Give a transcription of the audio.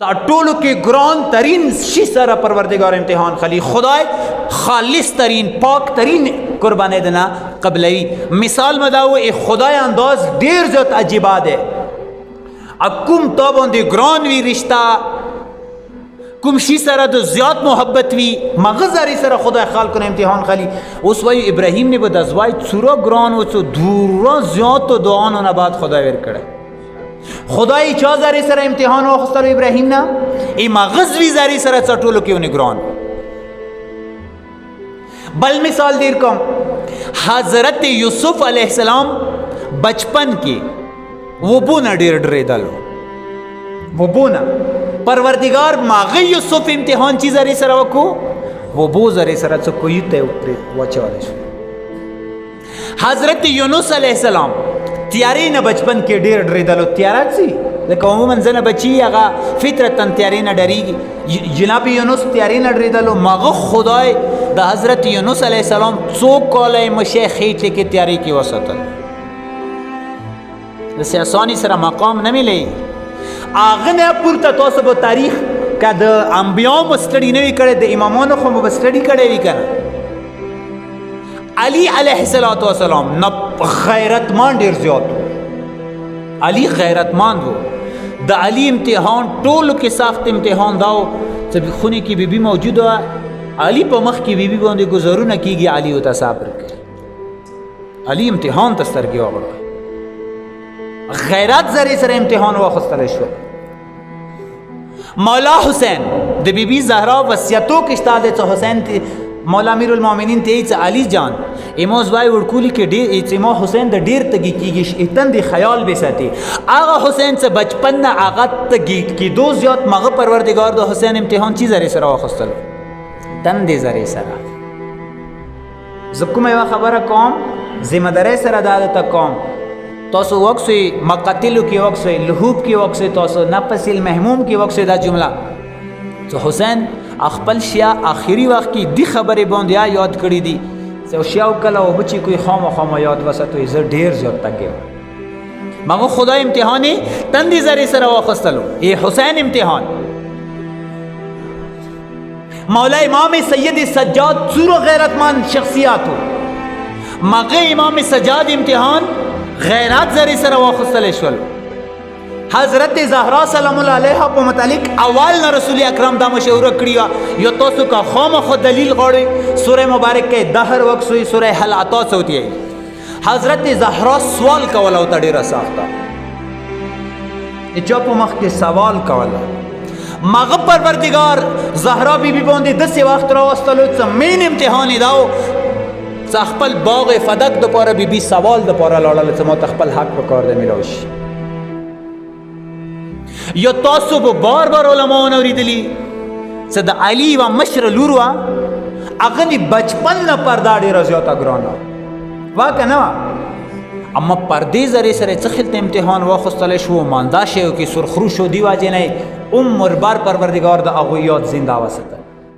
ټولو کې ګران ترین شي سره پروردگار امتحان خلی خدای خالص ترین پاک ترین قربانی دنا قبلوی. مثال مداو ای خدای انداز دیر زیاد عجیبا ده. کوم تا باندې ګران وی رشتہ کوم شي سره د زیات محبت وی مغزری سره خدای خلق کنه امتحان خلی. اوس وای ابراهیم نے به دزوای څورا ګران و څو دورا زیات دعانو نه بعد خدای ور کړه. خدای چا زری سره امتحان واخستل ابراهیم نه ای مغز وی زری سره چټولو کې ونګران. بل مثال دیر کوم حضرت یوسف علیہ السلام بچپن کې وبونه ډیر ډریدلو وبونه پروردگار ماغه یوسف امتحان چی زری سره وکړو وبو زری سره څه کوی ته وچواله شو. حضرت یونس علیہ السلام تیاری نه بچپن کې ډیر ډریدلو. تیارات سی لکه عموما زنه بچی هغه فطرتا تیاری نه ډریږي. جناب یونس تیاری نه ډریدلو. ماغه خدای د حضرت یونس علیہ السلام څو کاله مشه خېټه کې تیاری کې وساتل. د سیاسانی سره مقام نه ملي. اغه نه پورته تاسو په تاریخ کا د انبیاء مستړی نه کړي د امامانو خو مستړی کړي وی کنه. علی علیہ الصلوۃ والسلام نه غیرتمند ډیر زیات. علی غیرتمند وو. د علی امتحان ټولو کې سخت امتحان داو چې خونی کې بیبي موجود و. علی په مخ کې بیبي باندې گزارونه کیږي. علی او تصبر کوي. علی امتحان ته سترګې وغړوي. غیرت زری سره امتحان واخستل شو. مولا حسین د بیبي زهرا وصیتو کې استاد ته حسین مولا امیر المؤمنین ته علی جان ایموز وای ورکولی کې ډیر ایمو حسین د ډیر تګی کیږي اتن دی خیال به ساتي. هغه حسین څخه بچپن نه هغه تګی کې دو زیات مغه پروردگار د حسین امتحان چی زری سره واخستل تن دی زری سره. زکه مې خبره کوم ذمہ داری سره عادت کوم. تاسو وقسوی مقتلو کی وقسوی لحوب کی وقسوی تاسو نفس المحموم کی وقسوی دا جمله تو حسین خپل شیا آخری وخت کی دی خبرې باندې یاد کړی دی. سو شیاو کله او بچی کوئی خامخا یاد وساتوي زه ډیر زیات تګم. مغه خدای امتحانی تندی زری سره واخستلو. ای حسین امتحان. مولا امام سید سجاد څورو غیرتمند شخصیاتو. مغه امام سجاد امتحان غیرات زری سره واخستل شول. حضرت زهرا سلام الله علیها په متعلق اول نه رسول اکرم دا مشوره کړی یو تاسو کا خامخ دلیل غواړي. سوره مبارک کې دهر وقت سوی سوره حل عطا سوتی ہے. حضرت زهرا سوال کوله او ډیره سخته اچا په مخ کې سوال کوله. مغه پروردگار زهرا بیبي باندې د سی وخت راوستلو څه مین امتحان داو. خپل باغ فدق د پاره بیبي سوال د پاره لاړل چې مو خپل حق په کار دی ملوش. یو تاسو به بار بار علماء اوریدلی چې د علی و مشر لور وا هغه دی بچپن نه پردا ډیر زیاته ګرانه واکه نه. اما پردې زری سره څه خلته امتحان واخستل شو ماندا شو کې سرخرو شو دی واجه نه عمر بار پروردگار د هغه یاد زنده وساتل.